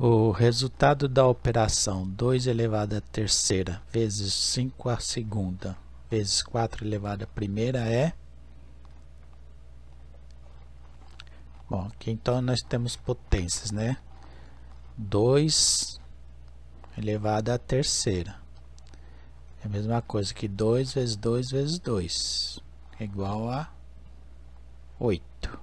O resultado da operação 2 elevado à terceira vezes 5 à segunda vezes 4 elevado à primeira é... Bom, aqui então nós temos potências, né? 2 elevado à terceira é a mesma coisa que 2 vezes 2 vezes 2 é igual a 8.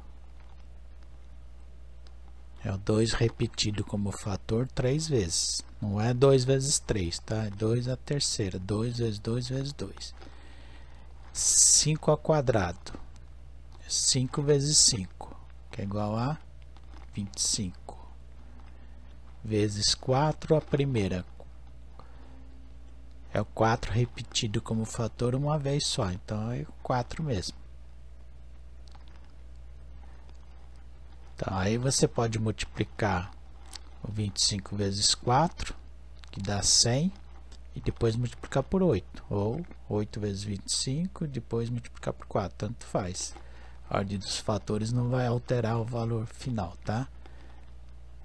É o 2 repetido como fator 3 vezes. Não é 2 vezes 3, tá? É 2 à terceira. 2 vezes 2 vezes 2. 5 ao quadrado. 5 vezes 5, que é igual a 25. Vezes 4 a primeira. É o 4 repetido como fator uma vez só. Então é o 4 mesmo. Então, aí você pode multiplicar o 25 vezes 4, que dá 100, e depois multiplicar por 8. Ou 8 vezes 25, e depois multiplicar por 4, tanto faz. A ordem dos fatores não vai alterar o valor final, tá?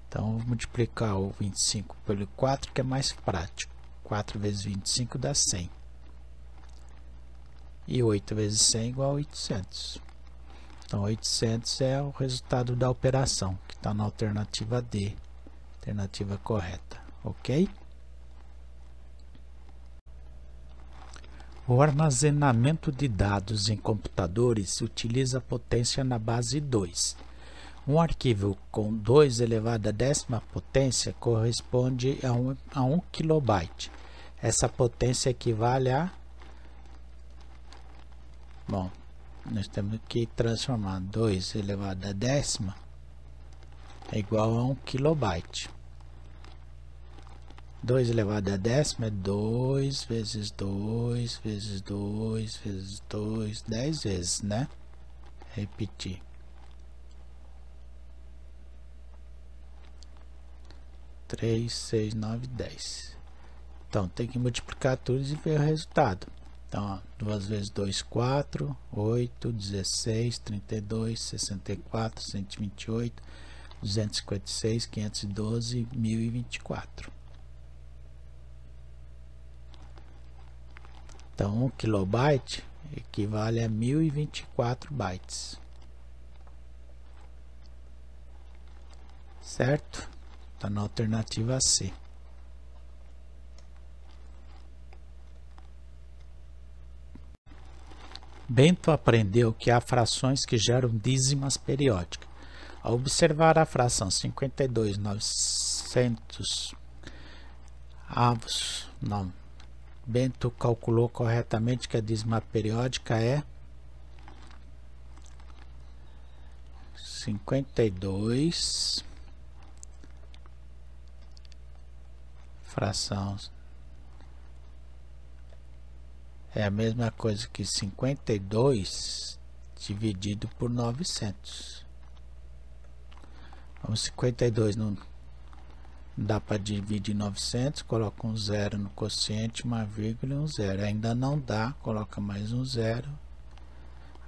Então, vou multiplicar o 25 pelo 4, que é mais prático. 4 vezes 25 dá 100. E 8 vezes 100 é igual a 800. Então, 800 é o resultado da operação, que está na alternativa D, alternativa correta, ok? O armazenamento de dados em computadores utiliza potência na base 2. Um arquivo com 2 elevado à décima potência corresponde a 1 kilobyte. Essa potência equivale a... Bom, nós temos que transformar 2 elevado à décima é igual a 1 kilobyte. 2 elevado à décima é 2 vezes 2 vezes 2 vezes 2, 10 vezes, né? Repetir. 3, 6, 9, 10. Então, tem que multiplicar tudo e ver o resultado. Então, 2 vezes 2, 4, 8, 16, 32, 64, 128, 256, 512, 1024. Então, 1 kilobyte equivale a 1024 bytes. Certo? Está na alternativa C. Bento aprendeu que há frações que geram dízimas periódicas. Ao observar a fração 52.900 avos, não, Bento calculou corretamente que a dízima periódica é 52 fração é a mesma coisa que 52 dividido por 900. Então, 52 não dá para dividir 900, coloca um zero no quociente, uma vírgula e um zero. Ainda não dá, coloca mais um zero.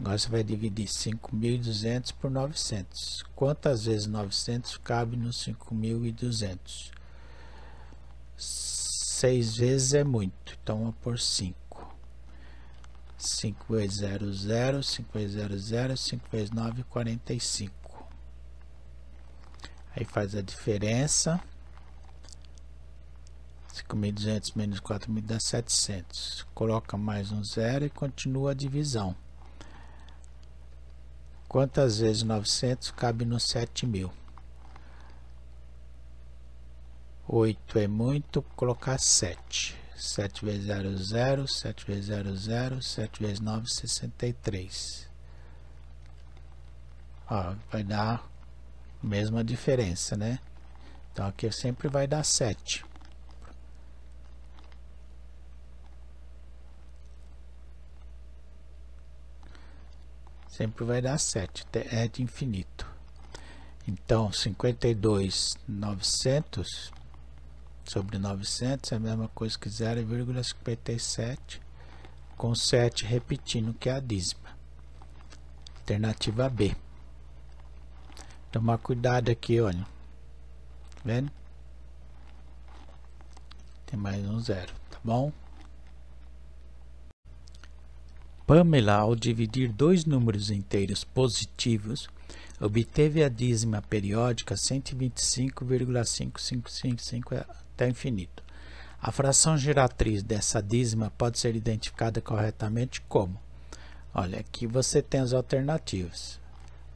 Agora você vai dividir 5.200 por 900. Quantas vezes 900 cabe no 5.200? 6 vezes é muito, então vamos por 5. 5 vezes 0, 0, 5 vezes 0, 0, 5 vezes 9, 45. Aí faz a diferença. 5.200 menos 4.000 dá 700. Coloca mais um zero e continua a divisão. Quantas vezes 900 cabe no 7.000? 8 é muito, colocar 7. 7 vezes 0, 0, 7 vezes 0, 0, 7 vezes 9, 63. Ó, vai dar a mesma diferença, né? Então aqui sempre vai dar 7. Sempre vai dar 7, é de infinito. Então, 52.900 sobre 900 é a mesma coisa que 0,57, com 7 repetindo, que é a dízima. Alternativa B. Tomar cuidado aqui, olha. Vendo? tem mais um zero, tá bom? Pamela, ao dividir dois números inteiros positivos, obteve a dízima periódica 125,5555 até o infinito. A fração geratriz dessa dízima pode ser identificada corretamente como? Olha, aqui você tem as alternativas.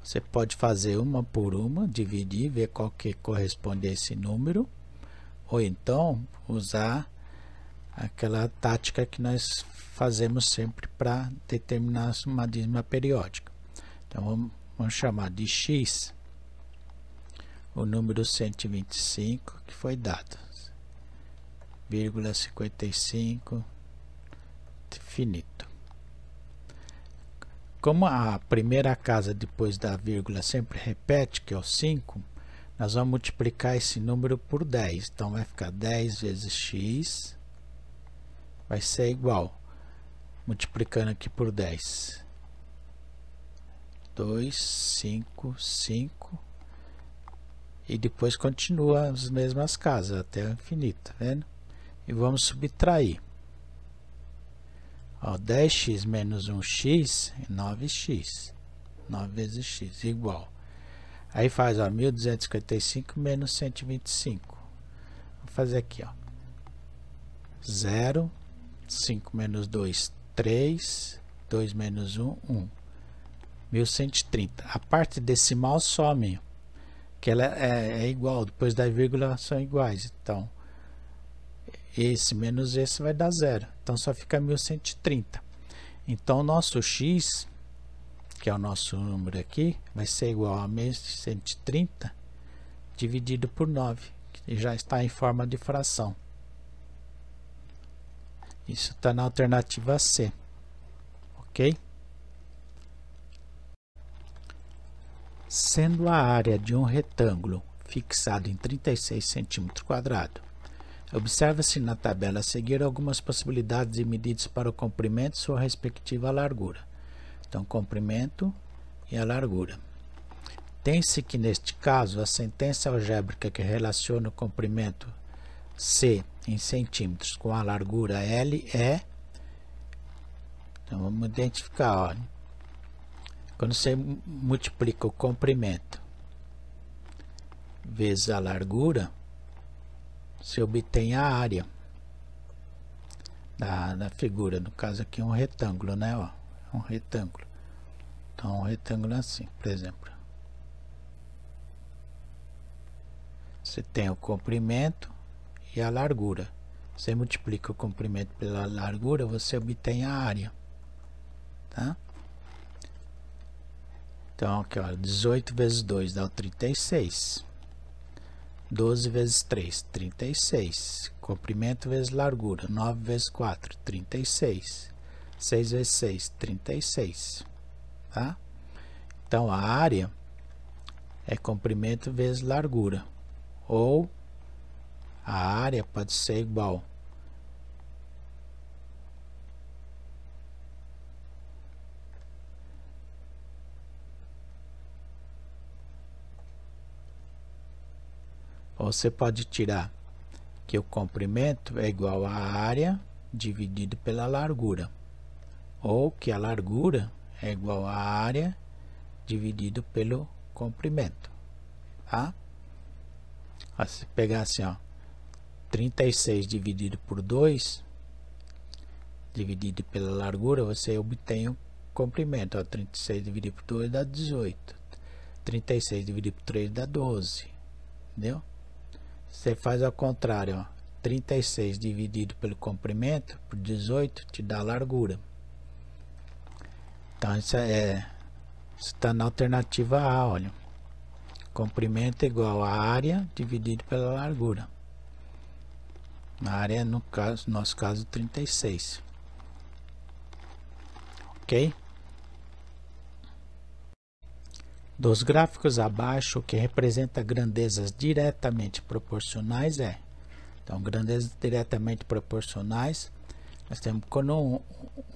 Você pode fazer uma por uma, dividir, ver qual que corresponde a esse número, ou então usar aquela tática que nós fazemos sempre para determinar uma dízima periódica. Então vamos chamar de x o número 125 que foi dado, vírgula 55, finito. Como a primeira casa depois da vírgula sempre repete, que é o 5, nós vamos multiplicar esse número por 10. Então vai ficar 10 vezes x, vai ser igual, multiplicando aqui por 10, 2, 5, 5, e depois continua as mesmas casas até o infinito, tá vendo? E vamos subtrair. Ó, 10x menos 1x é 9x, 9 vezes x, igual. Aí faz, ó, 1255 menos 125. Vou fazer aqui, ó, 0, 5 menos 2, 3, 2 menos 1, 1. 1130. A parte decimal some, que ela é igual, depois da vírgula são iguais. Então, esse menos esse vai dar 0. Então, só fica 1130. Então, nosso x, que é o nosso número aqui, vai ser igual a 1130 dividido por 9, que já está em forma de fração. Isso está na alternativa C, ok? Sendo a área de um retângulo fixado em 36 cm², observa-se na tabela a seguir algumas possibilidades de medidas para o comprimento e sua respectiva largura. Então, comprimento e a largura. Tem-se que, neste caso, a sentença algébrica que relaciona o comprimento C em centímetros com a largura L é... Então, vamos identificar, olha. Quando você multiplica o comprimento vezes a largura, você obtém a área da figura. No caso aqui é um retângulo, né? Ó, é um retângulo. Então, um retângulo assim, por exemplo. Você tem o comprimento e a largura. Você multiplica o comprimento pela largura, você obtém a área. Tá? Então, aqui, ó, 18 vezes 2 dá o 36. 12 vezes 3, 36. Comprimento vezes largura, 9 vezes 4, 36. 6 vezes 6, 36. Tá? Então, a área é comprimento vezes largura. Ou a área pode ser igual ou você pode tirar que o comprimento é igual à área dividido pela largura, ou que a largura é igual à área dividido pelo comprimento, tá? Se pegar assim, ó, 36 dividido por 2 dividido pela largura, você obtém o comprimento, ó, 36 dividido por 2 dá 18, 36 dividido por 3 dá 12, entendeu? Você faz ao contrário, ó, 36 dividido pelo comprimento por 18 te dá a largura. Então isso está na alternativa A, olha. Comprimento é igual a área dividido pela largura. A área, no nosso caso, 36. Ok? Dos gráficos abaixo, o que representa grandezas diretamente proporcionais é... Então, grandezas diretamente proporcionais, nós temos quando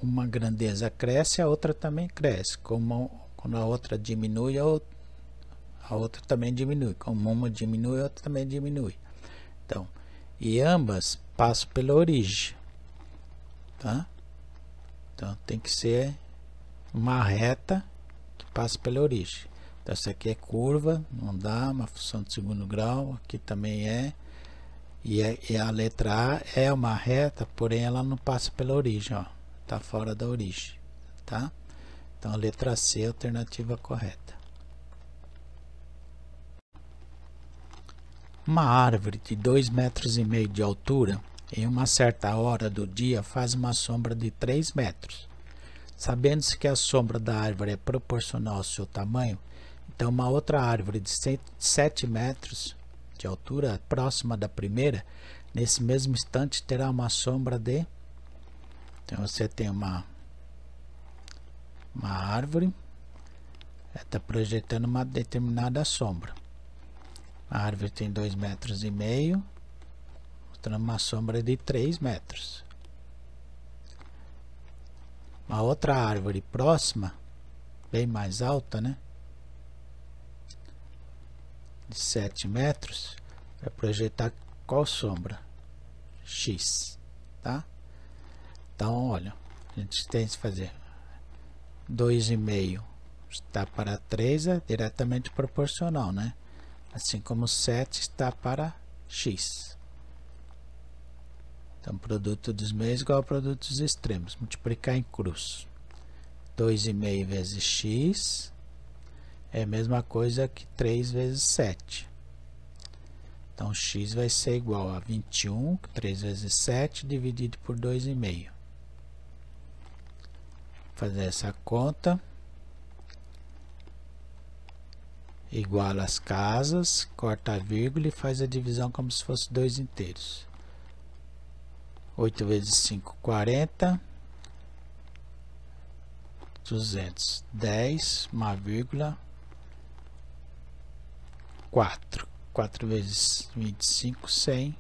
uma grandeza cresce, a outra também cresce. Quando a outra diminui, a outra também diminui. Como uma diminui, a outra também diminui. Então, e ambas passo pela origem, tá? Então tem que ser uma reta que passa pela origem. Então essa aqui é curva, não dá, uma função de segundo grau, aqui também é. E a letra A é uma reta, porém ela não passa pela origem, ó, tá fora da origem, tá? Então a letra C é a alternativa correta. Uma árvore de 2,5 metros de altura, em uma certa hora do dia, faz uma sombra de 3 metros. Sabendo-se que a sombra da árvore é proporcional ao seu tamanho, então uma outra árvore de 7 metros de altura, próxima da primeira, nesse mesmo instante terá uma sombra de... Então você tem uma árvore, está projetando uma determinada sombra. A árvore tem 2,5 metros, mostrando uma sombra de 3 metros. Uma outra árvore próxima, bem mais alta, né? De 7 metros, vai projetar qual sombra? X, tá? Então, olha, a gente tem que fazer 2,5 está para 3, é diretamente proporcional, né? Assim como 7 está para x. Então, produto dos meios igual ao produto dos extremos. Multiplicar em cruz. 2,5 vezes x é a mesma coisa que 3 vezes 7. Então, x vai ser igual a 21, 3 vezes 7, dividido por 2,5. Fazer essa conta. Iguala as casas, corta a vírgula e faz a divisão como se fosse 2 inteiros. 8 vezes 5, 40. 210, uma vírgula, 4. 4 vezes 25, 100.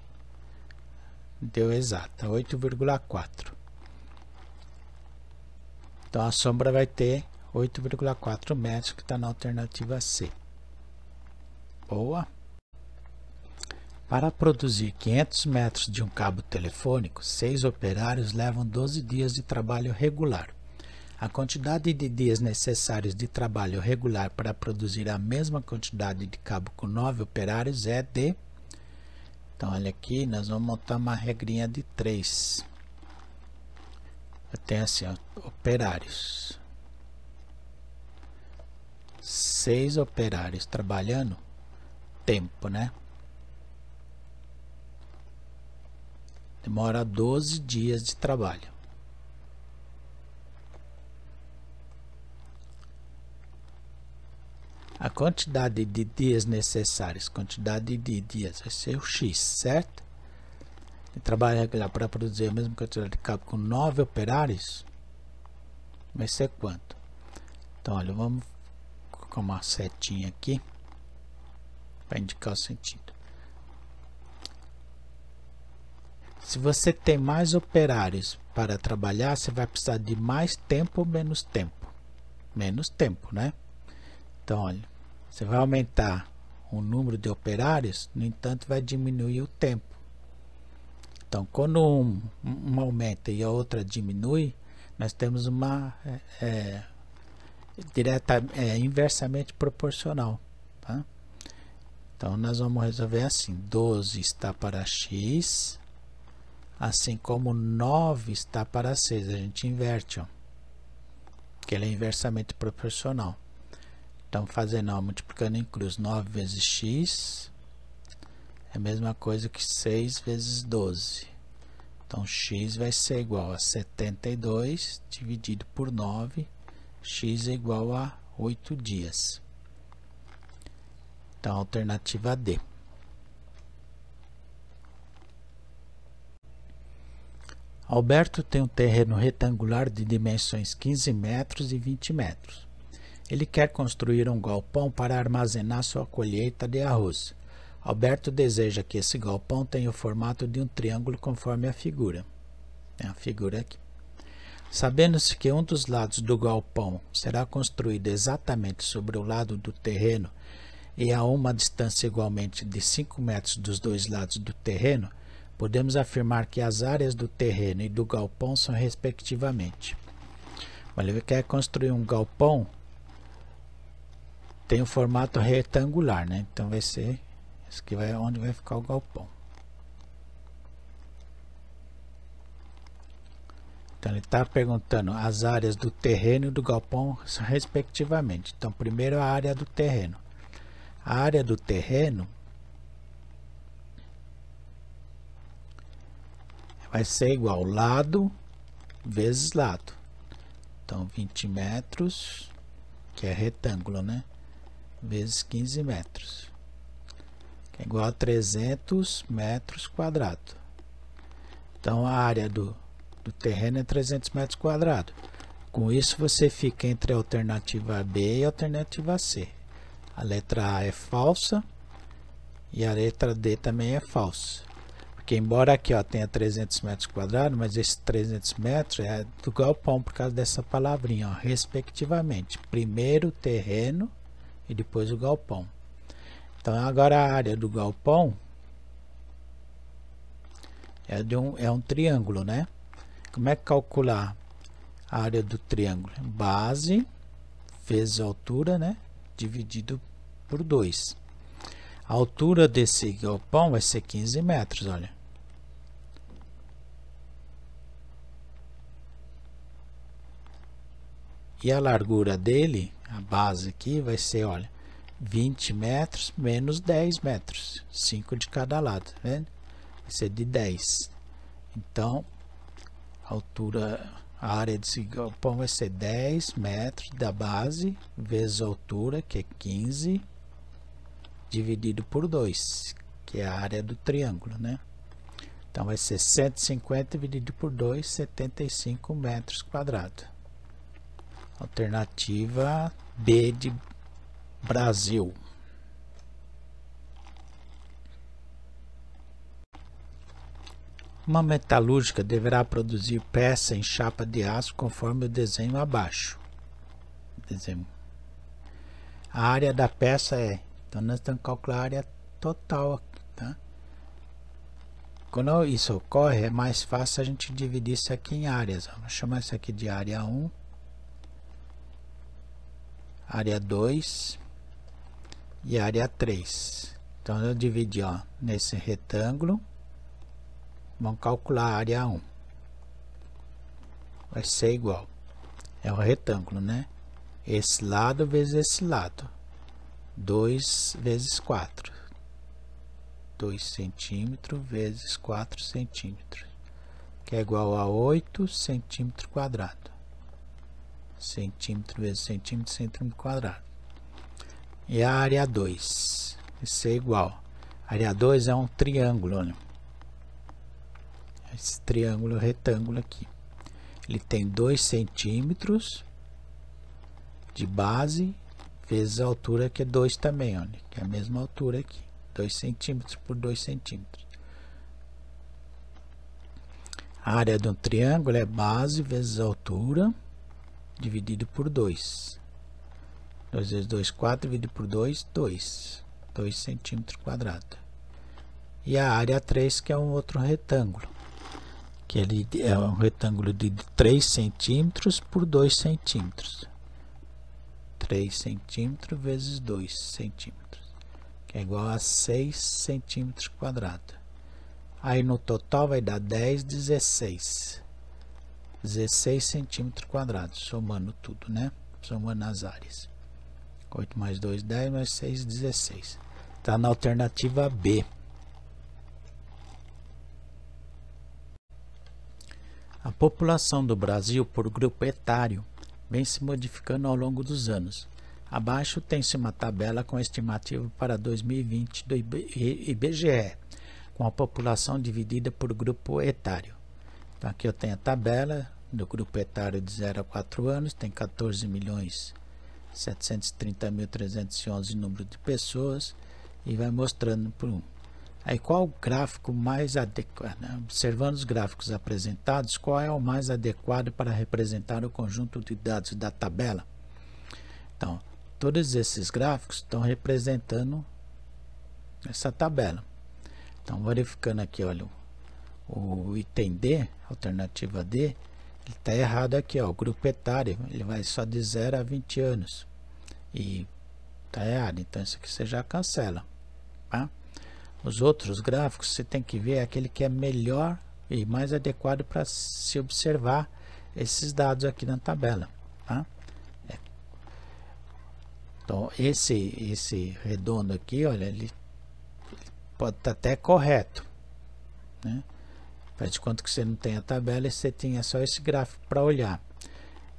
Deu exata, 8,4. Então a sombra vai ter 8,4 metros, que está na alternativa C. Boa. Para produzir 500 metros de um cabo telefônico, 6 operários levam 12 dias de trabalho regular. A quantidade de dias necessários de trabalho regular para produzir a mesma quantidade de cabo com 9 operários é de... Então, olha aqui, nós vamos montar uma regrinha de 3. Eu tenho assim, ó, operários. 6 operários trabalhando. Tempo, né? Demora 12 dias de trabalho. A quantidade de dias necessários, quantidade de dias, vai ser o x, certo? E trabalho regular para produzir a mesma quantidade de cabo com 9 operários, vai ser quanto? Então, olha, vamos colocar uma setinha aqui para indicar o sentido. Se você tem mais operários para trabalhar, você vai precisar de mais tempo ou menos tempo? Menos tempo, né? Então, olha, você vai aumentar o número de operários, no entanto, vai diminuir o tempo. Então, quando um aumenta e a outra diminui, nós temos uma inversamente proporcional, tá? Então, nós vamos resolver assim, 12 está para x, assim como 9 está para 6, a gente inverte, ó, porque ele é inversamente proporcional. Então, fazendo, ó, multiplicando em cruz, 9 vezes x é a mesma coisa que 6 vezes 12. Então, x vai ser igual a 72 dividido por 9, x é igual a 8 dias. Então, alternativa D. Alberto tem um terreno retangular de dimensões 15 metros e 20 metros. Ele quer construir um galpão para armazenar sua colheita de arroz. Alberto deseja que esse galpão tenha o formato de um triângulo conforme a figura. Tem a figura aqui. Sabendo-se que um dos lados do galpão será construído exatamente sobre o lado do terreno e a uma distância igualmente de 5 metros dos dois lados do terreno, podemos afirmar que as áreas do terreno e do galpão são respectivamente. Ele quer construir um galpão, tem um formato retangular, né? Então vai ser esse aqui, onde vai ficar o galpão. Então ele está perguntando as áreas do terreno e do galpão respectivamente. Então primeiro a área do terreno. A área do terreno vai ser igual lado vezes lado. Então 20 metros, que é retângulo, né? Vezes 15 metros, que é igual a 300 metros quadrados. Então a área do terreno é 300 metros quadrados. Com isso você fica entre a alternativa B e a alternativa C. A letra A é falsa e a letra D também é falsa. Porque embora aqui ó, tenha 300 metros quadrados, mas esse 300 metros é do galpão por causa dessa palavrinha, ó, respectivamente. Primeiro o terreno e depois o galpão. Então agora a área do galpão é um triângulo, né? Como é que calcular a área do triângulo? Base vezes a altura, né? Dividido por 2. A altura desse galpão vai ser 15 metros, olha. E a largura dele, a base aqui, vai ser, olha, 20 metros menos 10 metros. 5 de cada lado, tá vendo? Vai ser de 10. Então, a área desse galpão vai ser 10 metros da base vezes a altura, que é 15, dividido por 2, que é a área do triângulo, né? Então vai ser 150 dividido por 2, 75 metros quadrados. Alternativa B de Brasil. Uma metalúrgica deverá produzir peça em chapa de aço conforme o desenho abaixo. A área da peça é... Então nós temos que calcular a área total, tá? Quando isso ocorre, é mais fácil a gente dividir isso aqui em áreas. Vamos chamar isso aqui de área 1, área 2 e área 3. Então eu dividi, ó, nesse retângulo. Vamos calcular a área 1. Vai ser igual. É um retângulo, né? Esse lado vezes esse lado. 2 vezes 4. 2 centímetros vezes 4 centímetros. Que é igual a 8 centímetros quadrados. Centímetro vezes centímetro, centímetro quadrado. E a área 2. Vai ser igual. A área 2 é um triângulo, né? Esse triângulo retângulo aqui, ele tem 2 centímetros de base vezes a altura, que é 2 também, olha, que é a mesma altura aqui, 2 centímetros por 2 centímetros. A área de um triângulo é base vezes a altura dividido por 2. 2 vezes 2, 4, dividido por 2, 2 centímetros quadrados. E a área 3, que é um outro retângulo, que ele é um retângulo de 3 centímetros por 2 centímetros. 3 centímetros vezes 2 centímetros, que é igual a 6 centímetros quadrados. Aí no total vai dar 16 centímetros quadrados, somando tudo, né? Somando as áreas. 8 mais 2, 10, mais 6, 16. Está na alternativa B. A população do Brasil por grupo etário vem se modificando ao longo dos anos. Abaixo tem-se uma tabela com estimativa para 2020 do IBGE, com a população dividida por grupo etário. Então aqui eu tenho a tabela do grupo etário de 0 a 4 anos, tem 14.730.311 número de pessoas e vai mostrando por um. Aí qual o gráfico mais adequado, né? Observando os gráficos apresentados, qual é o mais adequado para representar o conjunto de dados da tabela? Então, todos esses gráficos estão representando essa tabela. Então, verificando aqui, olha, o item D, alternativa D, ele está errado aqui, ó, o grupo etário, ele vai só de 0 a 20 anos. E está errado, então isso aqui você já cancela, tá? Os outros gráficos você tem que ver aquele que é melhor e mais adequado para se observar esses dados aqui na tabela, tá? Então esse redondo aqui, olha, ele pode estar até correto, né? Faz de conta que você não tem a tabela e você tinha só esse gráfico para olhar.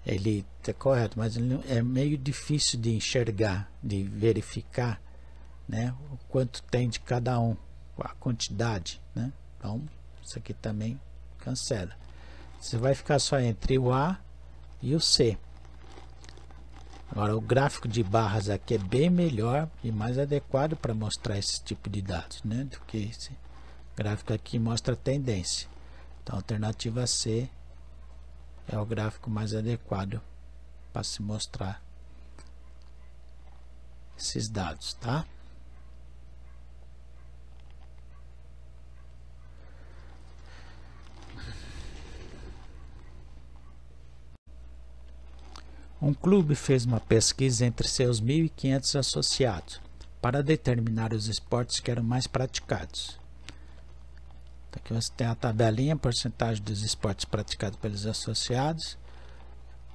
Ele está correto, mas ele é meio difícil de enxergar, de verificar, né, o quanto tem de cada um, a quantidade, né? Então isso aqui também cancela. Você vai ficar só entre o A e o C. Agora o gráfico de barras aqui é bem melhor e mais adequado para mostrar esse tipo de dados, né, do que esse gráfico aqui mostra a tendência. Então a alternativa C é o gráfico mais adequado para se mostrar esses dados, tá? Um clube fez uma pesquisa entre seus 1.500 associados para determinar os esportes que eram mais praticados. Aqui você tem a tabelinha, porcentagem dos esportes praticados pelos associados,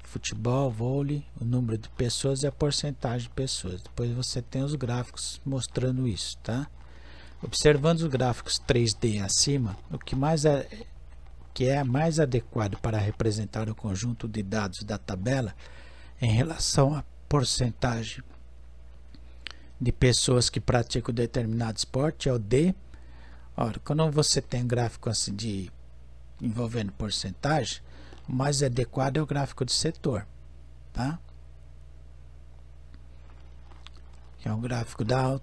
futebol, vôlei, o número de pessoas e a porcentagem de pessoas. Depois você tem os gráficos mostrando isso, tá? Observando os gráficos 3D acima, o que é mais adequado para representar o conjunto de dados da tabela em relação à porcentagem de pessoas que praticam determinado esporte é o D. Ora, quando você tem gráfico assim envolvendo porcentagem, o mais adequado é o gráfico de setor, tá? Que é o gráfico da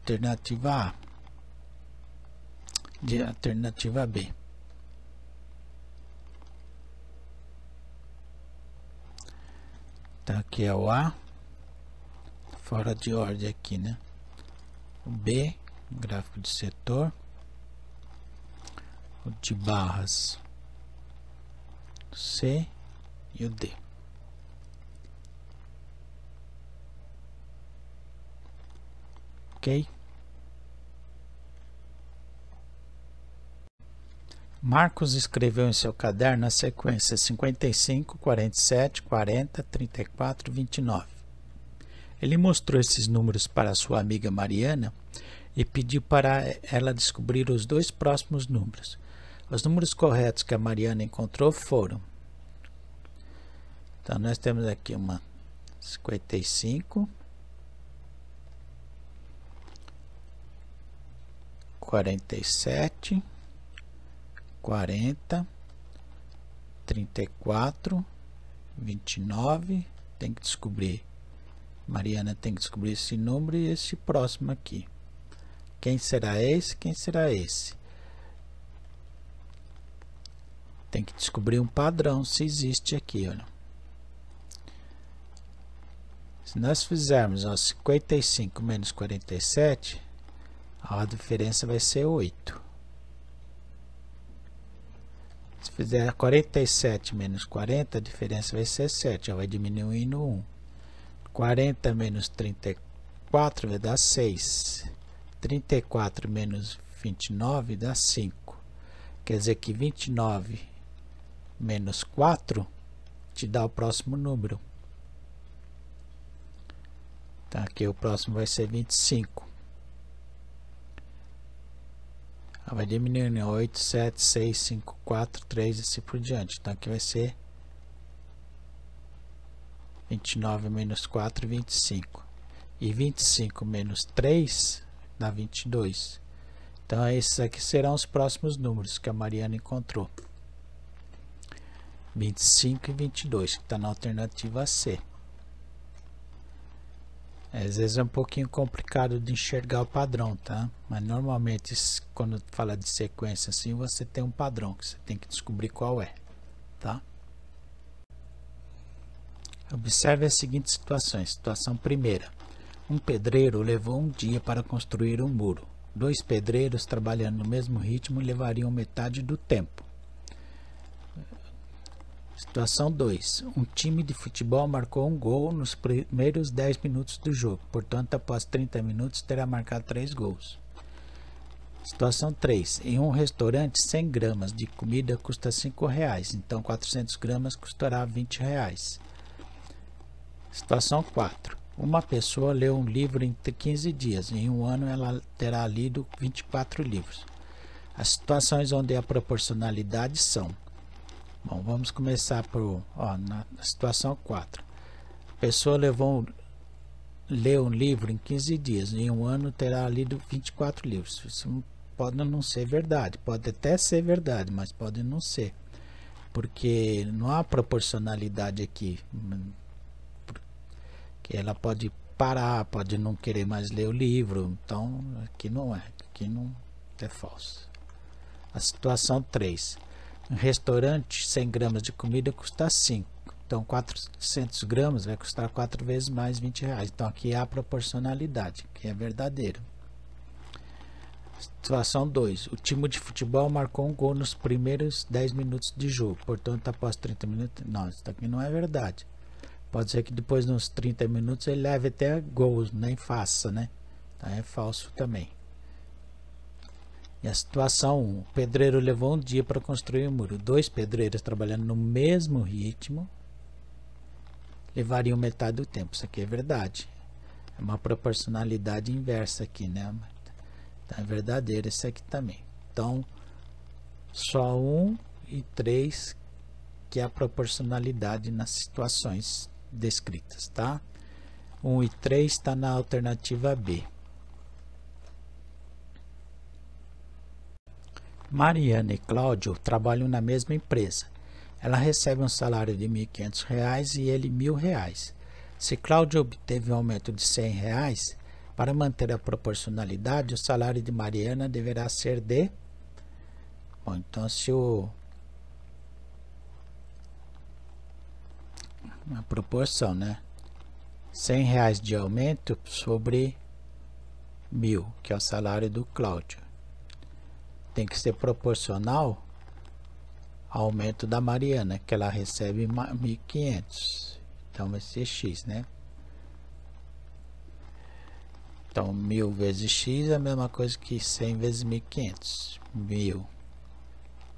alternativa A, de alternativa B. Então aqui é o A, fora de ordem aqui, né? O B, gráfico de setor, o de barras C e o D. Ok? Marcos escreveu em seu caderno a sequência 55, 47, 40, 34, 29. Ele mostrou esses números para sua amiga Mariana e pediu para ela descobrir os dois próximos números. Os números corretos que a Mariana encontrou foram... Então nós temos aqui uma 55, 47, 40, 34, 29, tem que descobrir, Mariana tem que descobrir esse número e esse próximo aqui. Quem será esse? Quem será esse? Tem que descobrir um padrão, se existe aqui, olha. Se nós fizermos 55 menos 47, a diferença vai ser 8. Se fizer 47 menos 40, a diferença vai ser 7, já vai diminuindo 1. 40 menos 34 vai dar 6. 34 menos 29 dá 5. Quer dizer que 29 menos 4 te dá o próximo número. Então aqui o próximo vai ser 25. Vai diminuindo 8, 7, 6, 5, 4, 3 e assim por diante. Então aqui vai ser 29 menos 4, 25. E 25 menos 3 dá 22. Então esses aqui serão os próximos números que a Mariana encontrou. 25 e 22, que está na alternativa C. Às vezes é um pouquinho complicado de enxergar o padrão, tá? Mas normalmente quando fala de sequência assim, você tem um padrão que você tem que descobrir qual é, tá? Observe as seguintes situações. Situação primeira. Um pedreiro levou um dia para construir um muro. Dois pedreiros trabalhando no mesmo ritmo levariam metade do tempo. Situação 2. Um time de futebol marcou um gol nos primeiros 10 minutos do jogo. Portanto, após 30 minutos, terá marcado 3 gols. Situação 3. Em um restaurante, 100 gramas de comida custa R$5. Então, 400 gramas custará R$20. Situação 4. Uma pessoa leu um livro em 15 dias. Em um ano, ela terá lido 24 livros. As situações onde a proporcionalidade são... Bom, vamos começar por... na situação 4. A pessoa leu um livro em 15 dias. Em um ano, terá lido 24 livros. Isso pode não ser verdade. Pode até ser verdade, mas pode não ser. Porque não há proporcionalidade aqui. Que ela pode parar, pode não querer mais ler o livro. Então, aqui não é falso. A situação 3. Um restaurante, 100 gramas de comida custa 5. Então, 400 gramas vai custar 4 vezes mais R$20. Então, aqui há proporcionalidade, que é verdadeiro. Situação 2. O time de futebol marcou um gol nos primeiros 10 minutos de jogo. Portanto, após 30 minutos... Não, isso aqui não é verdade. Pode ser que depois, nos 30 minutos, ele leve até gols, nem faça, né? Então, é falso também. E a situação 1. O pedreiro levou um dia para construir um muro. Dois pedreiros trabalhando no mesmo ritmo levariam metade do tempo. Isso aqui é verdade. É uma proporcionalidade inversa aqui, né? Então é verdadeiro esse aqui também. Então, só 1 e 3 que é a proporcionalidade nas situações descritas, tá? 1 e 3 está na alternativa B. Mariana e Cláudio trabalham na mesma empresa. Ela recebe um salário de R$1.500 e ele R$1.000. Se Cláudio obteve um aumento de R$100, para manter a proporcionalidade, o salário de Mariana deverá ser de... Bom, então se a proporção, né? R$100 de aumento sobre 1.000, que é o salário do Cláudio. Tem que ser proporcional ao aumento da Mariana, que ela recebe 1.500. Então vai ser X, né? Então 1.000 vezes X é a mesma coisa que 100 vezes 1.500. 1.000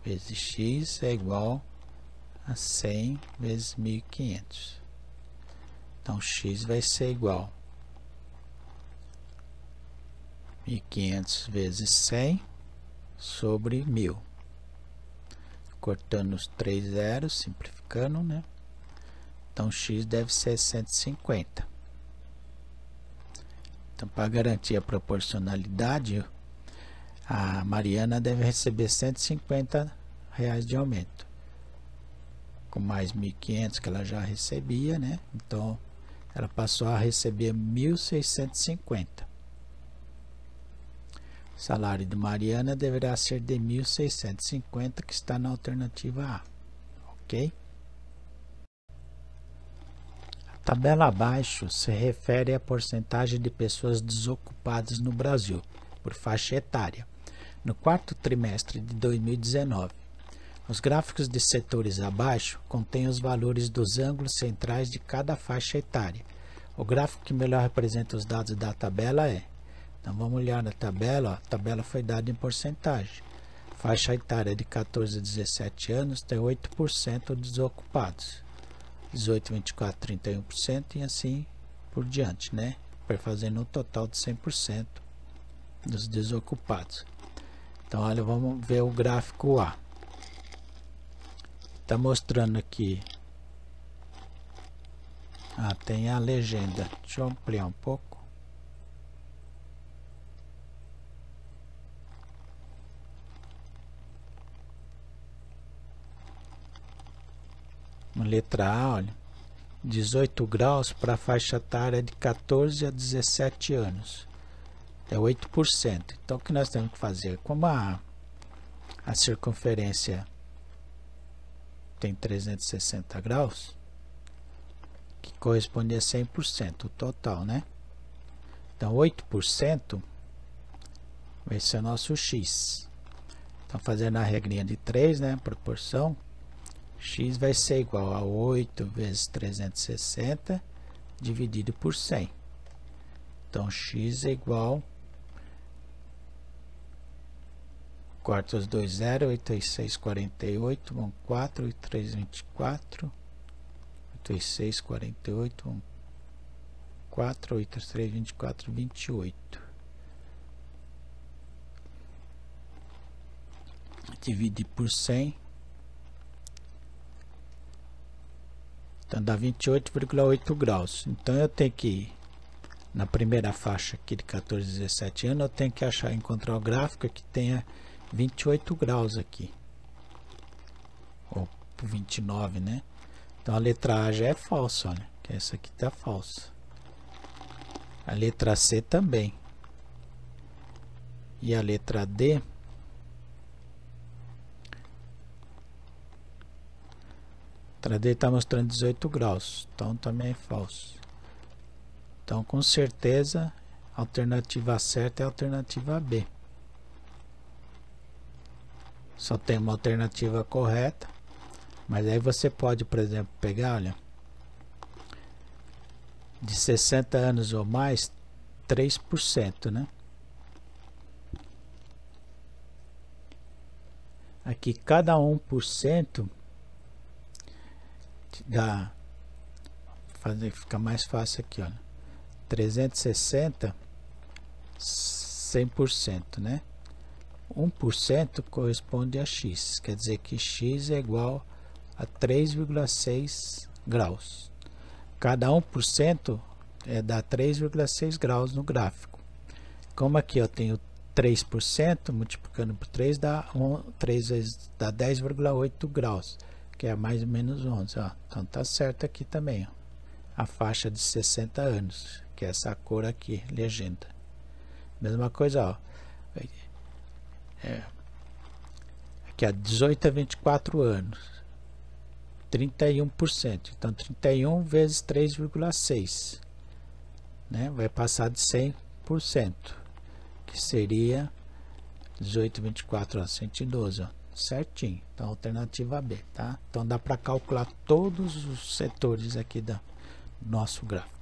vezes X é igual a 100 vezes 1.500. Então X vai ser igual a 1.500 vezes 100 sobre 1.000. Cortando os 3 zeros, simplificando, né? Então X deve ser 150. Então, para garantir a proporcionalidade, a Mariana deve receber R$150 de aumento. Com mais 1.500 que ela já recebia, né? Então, ela passou a receber 1.650. O salário de Mariana deverá ser de 1.650, que está na alternativa A. Ok? A tabela abaixo se refere à porcentagem de pessoas desocupadas no Brasil, por faixa etária, no quarto trimestre de 2019. Os gráficos de setores abaixo contêm os valores dos ângulos centrais de cada faixa etária. O gráfico que melhor representa os dados da tabela é... Então vamos olhar na tabela, ó, a tabela foi dada em porcentagem. Faixa etária de 14 a 17 anos tem 8% desocupados. 18, 24, 31% e assim por diante, né? Fazendo um total de 100% dos desocupados. Então olha, vamos ver o gráfico A. Está mostrando aqui. Tem a legenda. Deixa eu ampliar um pouco. Letra A, olha, 18 graus para a faixa etária de 14 a 17 anos, é 8%. Então, o que nós temos que fazer? Como a circunferência tem 360 graus, que corresponde a 100%, o total, né? Então, 8% vai ser o nosso x. Então, fazendo a regrinha de 3, né, proporção, x vai ser igual a 8 vezes 360 dividido por 100. Então, x é igual, corta os dois 0, 8 e 6, 48, 1, 4, 8, 3, 24, 8 e 6, 48, 1, 4, 8, 3, 24, 28. Divide por 100. Então dá 28,8 graus. Então eu tenho que ir na primeira faixa aqui de 14 a 17 anos, eu tenho que encontrar o gráfico que tenha 28 graus aqui. Ou 29, né? Então a letra A já é falsa, olha, que essa aqui está falsa. A letra C também. E a letra D, a letra D está mostrando 18 graus, então também é falso. Então, com certeza, a alternativa certa é a alternativa B. Só tem uma alternativa correta, mas aí você pode, por exemplo, pegar, olha, de 60 anos ou mais, 3%, né? Aqui, cada 1% dá, fica mais fácil aqui, olha, 360, 100%, né? 1% corresponde a x, quer dizer que x é igual a 3,6 graus. Cada 1% dá 3,6 graus no gráfico. Como aqui eu tenho 3%, multiplicando por 3 dá 3 vezes dá 10,8 graus, que é mais ou menos 11. Ó. Então tá certo aqui também, ó. A faixa de 60 anos, que é essa cor aqui, legenda. Mesma coisa, ó. Aqui é 18 a 24 anos, 31%. Então 31 vezes 3,6, né? Vai passar de 100%, que seria 18, 24, ó, 112, ó, certinho. Então alternativa B, tá? Então dá para calcular todos os setores aqui do nosso gráfico.